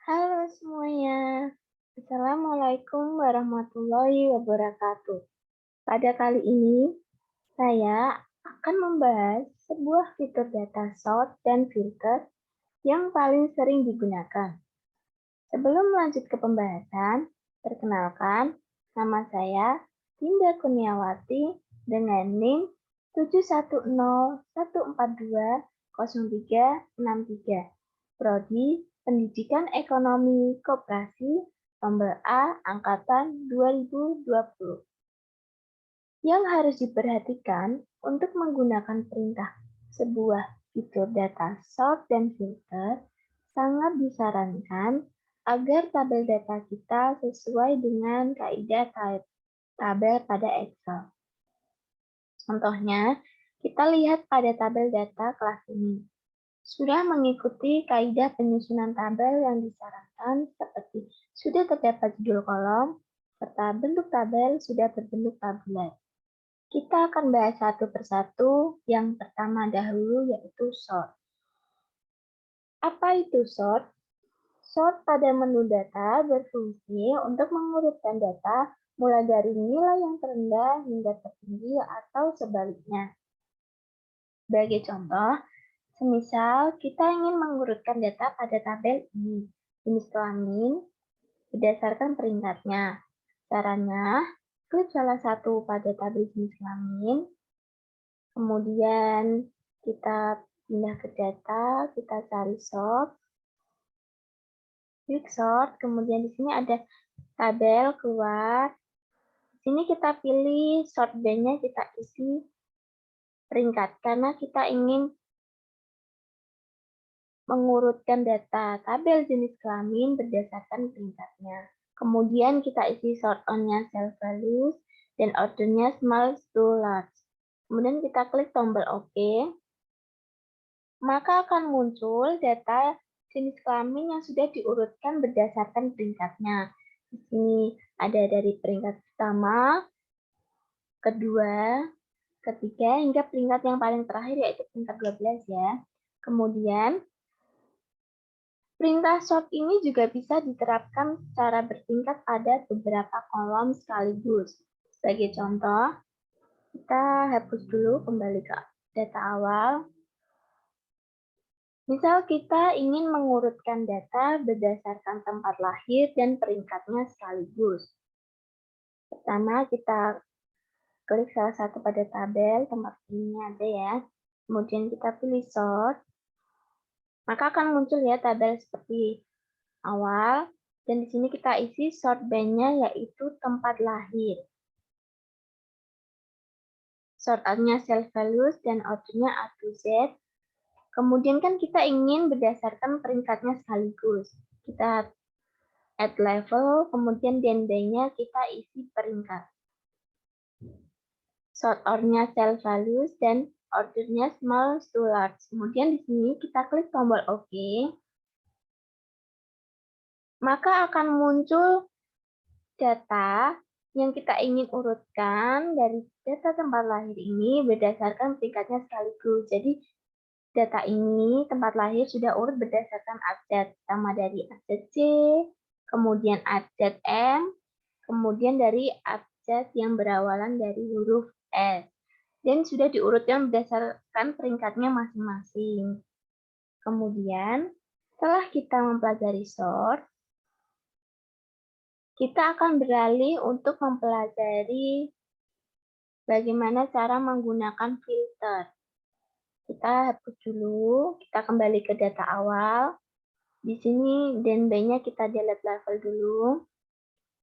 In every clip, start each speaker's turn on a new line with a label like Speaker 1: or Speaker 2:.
Speaker 1: Halo semuanya, Assalamualaikum warahmatullahi wabarakatuh. Pada kali ini, saya akan membahas sebuah fitur data sort dan filter yang paling sering digunakan. Sebelum lanjut ke pembahasan, perkenalkan, nama saya Dinda Kurniawati dengan NIM 71014203363, Prodi Pendidikan Ekonomi Koperasi, tombol A, Angkatan 2020. Yang harus diperhatikan untuk menggunakan perintah sebuah fitur data sort dan filter sangat disarankan agar tabel data kita sesuai dengan kaidah tabel pada Excel. Contohnya, kita lihat pada tabel data kelas ini. Sudah mengikuti kaidah penyusunan tabel yang disarankan seperti sudah terdapat judul kolom, serta bentuk tabel sudah berbentuk tabular. Kita akan bahas satu persatu. Yang pertama dahulu yaitu sort. Apa itu sort? Sort pada menu data berfungsi untuk mengurutkan data mulai dari nilai yang terendah hingga tertinggi atau sebaliknya. Sebagai contoh, semisal kita ingin mengurutkan data pada tabel ini, jenis kelamin, berdasarkan peringkatnya. Caranya, klik salah satu pada tabel jenis kelamin, kemudian kita pindah ke data, kita cari sort, klik sort, kemudian di sini ada tabel keluar. Di sini kita pilih sort by-nya, kita isi peringkat karena kita ingin mengurutkan data tabel jenis kelamin berdasarkan peringkatnya. Kemudian kita isi sort on-nya self values dan ordernya small to large. Kemudian kita klik tombol OK. Maka akan muncul data jenis kelamin yang sudah diurutkan berdasarkan peringkatnya. Di sini ada dari peringkat pertama, kedua, ketiga, hingga peringkat yang paling terakhir yaitu peringkat 12 ya. Kemudian, perintah sort ini juga bisa diterapkan secara bertingkat pada beberapa kolom sekaligus. Sebagai contoh, kita hapus dulu kembali ke data awal. Misal kita ingin mengurutkan data berdasarkan tempat lahir dan peringkatnya sekaligus. Pertama, kita klik salah satu pada tabel, tempat ini ada ya. Kemudian kita pilih sort. Maka akan muncul ya tabel seperti awal. Dan di sini kita isi sort by-nya yaitu tempat lahir. Sort out-nya self values dan order-nya A to Z. Kemudian kan kita ingin berdasarkan peringkatnya sekaligus. Kita add level, kemudian by-nya kita isi peringkat. Sort or-nya self values dan ordernya small to large. Kemudian di sini kita klik tombol OK. Maka akan muncul data yang kita ingin urutkan dari data tempat lahir ini berdasarkan peringkatnya sekaligus. Jadi data ini tempat lahir sudah urut berdasarkan abjad, pertama dari abjad C, kemudian abjad M, kemudian dari abjad yang berawalan dari huruf S, dan sudah diurutkan berdasarkan peringkatnya masing-masing. Kemudian, setelah kita mempelajari sort, kita akan beralih untuk mempelajari bagaimana cara menggunakan filter. Kita hapus dulu, kita kembali ke data awal. Di sini dan by-nya kita delete level dulu.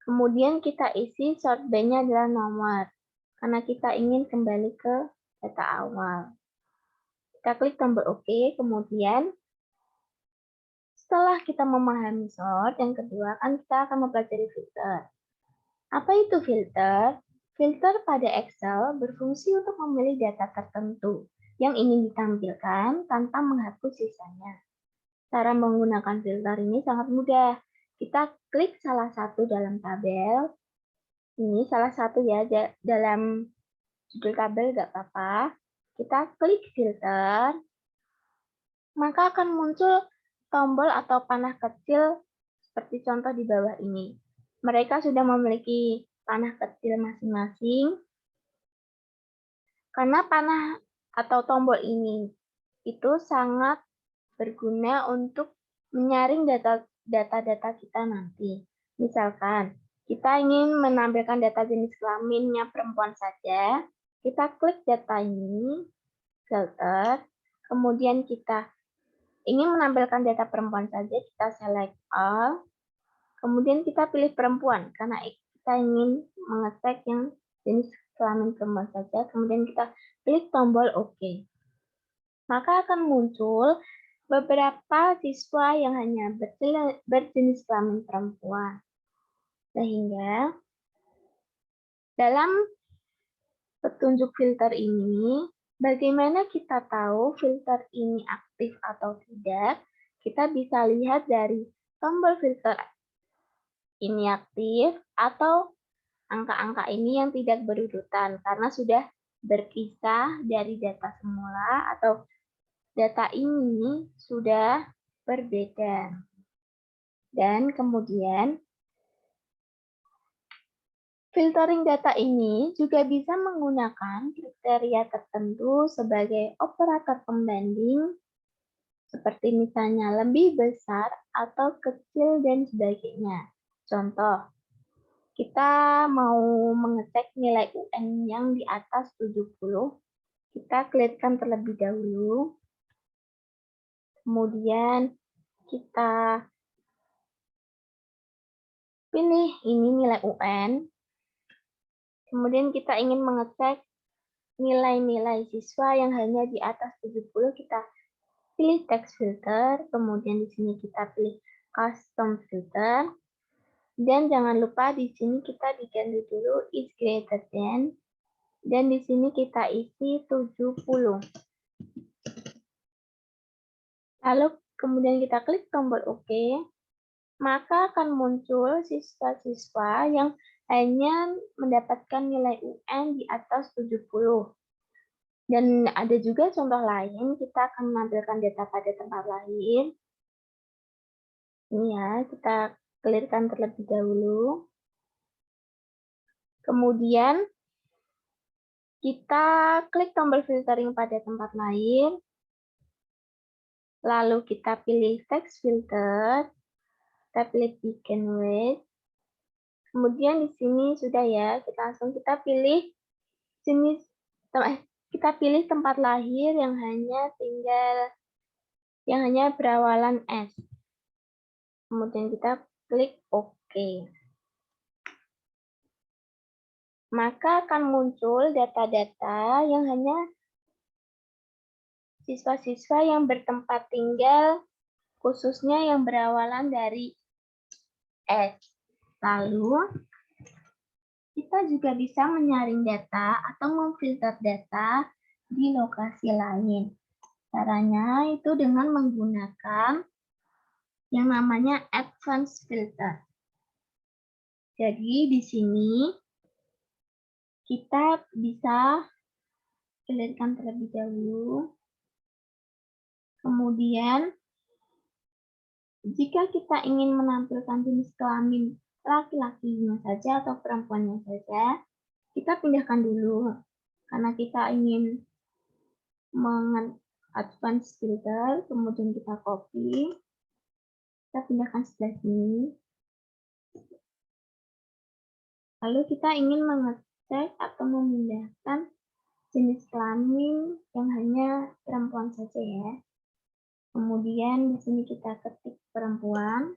Speaker 1: Kemudian kita isi sort by-nya adalah nomor, karena kita ingin kembali ke data awal. Kita klik tombol OK, kemudian setelah kita memahami sort, yang kedua kan kita akan mempelajari filter. Apa itu filter? Filter pada Excel berfungsi untuk memilih data tertentu yang ingin ditampilkan tanpa menghapus sisanya. Cara menggunakan filter ini sangat mudah. Kita klik salah satu dalam tabel. Ini salah satu ya, dalam judul tabel nggak apa-apa. Kita klik filter, maka akan muncul tombol atau panah kecil seperti contoh di bawah ini. Mereka sudah memiliki panah kecil masing-masing, karena panah atau tombol ini itu sangat berguna untuk menyaring data-data kita nanti. Misalkan, kita ingin menampilkan data jenis kelaminnya perempuan saja, kita klik data ini, filter, kemudian kita ingin menampilkan data perempuan saja, kita select all, kemudian kita pilih perempuan, karena kita ingin mengecek yang jenis kelamin perempuan saja, kemudian kita klik tombol OK. Maka akan muncul beberapa siswa yang hanya berjenis kelamin perempuan. Sehingga dalam petunjuk filter ini, bagaimana kita tahu filter ini aktif atau tidak? Kita bisa lihat dari tombol filter ini aktif atau angka-angka ini yang tidak berurutan karena sudah berpisah dari data semula atau data ini sudah berbeda. Dan kemudian filtering data ini juga bisa menggunakan kriteria tertentu sebagai operator pembanding, seperti misalnya lebih besar atau kecil dan sebagainya. Contoh, kita mau mengecek nilai UN yang di atas 70, kita klikkan terlebih dahulu, kemudian kita pilih ini nilai UN, kemudian kita ingin mengecek nilai-nilai siswa yang hanya di atas 70, kita pilih text filter, kemudian di sini kita pilih custom filter, dan jangan lupa di sini kita diganti dulu is greater than, dan di sini kita isi 70. Lalu kemudian kita klik tombol OK, maka akan muncul siswa-siswa yang hanya mendapatkan nilai UN di atas 70. Dan ada juga contoh lain, kita akan menampilkan data pada tempat lain. Ini ya, kita clearkan terlebih dahulu. Kemudian, kita klik tombol filtering pada tempat lain. Lalu kita pilih text filter. Kita pilih begin with. Kemudian di sini sudah ya, kita pilih jenis, kita pilih tempat lahir yang hanya berawalan S. Kemudian kita klik OK. Maka akan muncul data-data yang hanya siswa-siswa yang bertempat tinggal, khususnya yang berawalan dari S. Lalu, kita juga bisa menyaring data atau memfilter data di lokasi lain. Caranya itu dengan menggunakan yang namanya advanced filter. Jadi di sini kita bisa clearkan terlebih dahulu. Kemudian jika kita ingin menampilkan jenis kelamin laki-lakinya saja atau perempuannya saja, kita pindahkan dulu. Karena kita ingin advance filter, kemudian kita copy, kita pindahkan sebelah sini. Lalu kita ingin mengecek atau memindahkan jenis kelamin yang hanya perempuan saja ya. Kemudian di sini kita ketik perempuan.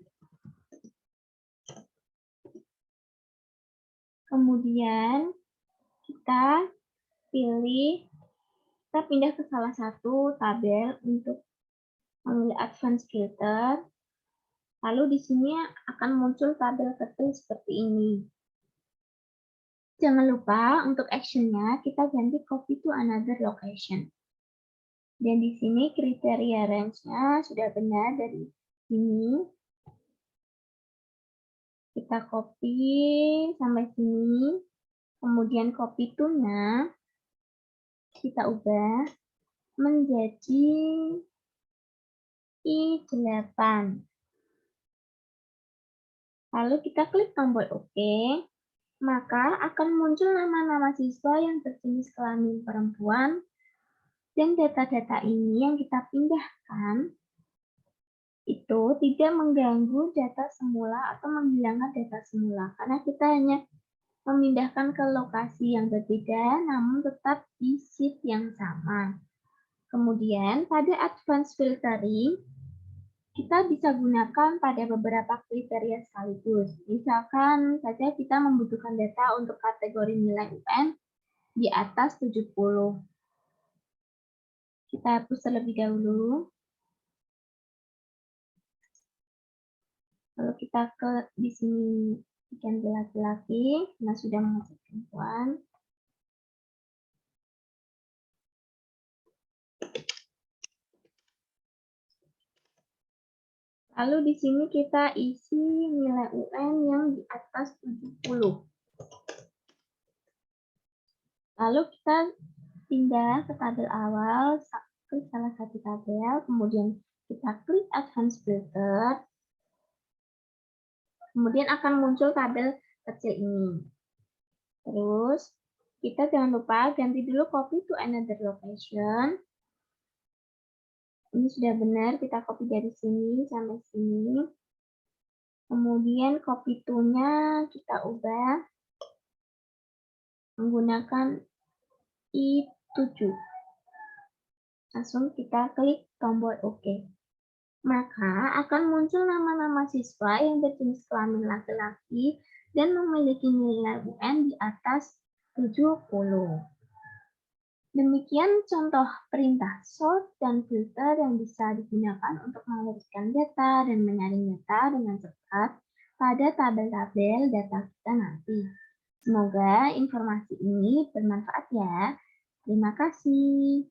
Speaker 1: Kemudian kita pindah ke salah satu tabel untuk memilih advanced filter. Lalu di sini akan muncul tabel kecil seperti ini. Jangan lupa untuk action-nya kita ganti copy to another location. Dan di sini kriteria range-nya sudah benar dari sini. Kita copy sampai sini. Kemudian copy to-nya kita ubah menjadi I8. Lalu kita klik tombol OK, maka akan muncul nama-nama siswa yang berjenis kelamin perempuan, dan data-data ini yang kita pindahkan itu tidak mengganggu data semula atau menghilangkan data semula, karena kita hanya memindahkan ke lokasi yang berbeda, namun tetap di sheet yang sama. Kemudian pada advanced filtering, kita bisa gunakan pada beberapa kriteria sekaligus. Misalkan saja kita membutuhkan data untuk kategori nilai UN di atas 70. Kita hapus terlebih dahulu. Lalu kita ke di sini ganti laki-laki, karena sudah mengecek perempuan. Lalu di sini kita isi nilai UN yang di atas 70. Lalu kita pindah ke tabel awal, klik salah satu tabel, kemudian kita klik Advanced Filter, kemudian akan muncul tabel kecil ini. Terus, kita jangan lupa ganti dulu copy to another location. Ini sudah benar, kita copy dari sini sampai sini. Kemudian copy to-nya kita ubah menggunakan I7. Langsung kita klik tombol OK. Maka akan muncul nama-nama siswa yang berjenis kelamin laki-laki dan memiliki nilai UN di atas 70. Demikian contoh perintah sort dan filter yang bisa digunakan untuk meluruskan data dan menyaring data dengan cepat pada tabel-tabel data kita nanti. Semoga informasi ini bermanfaat ya. Terima kasih.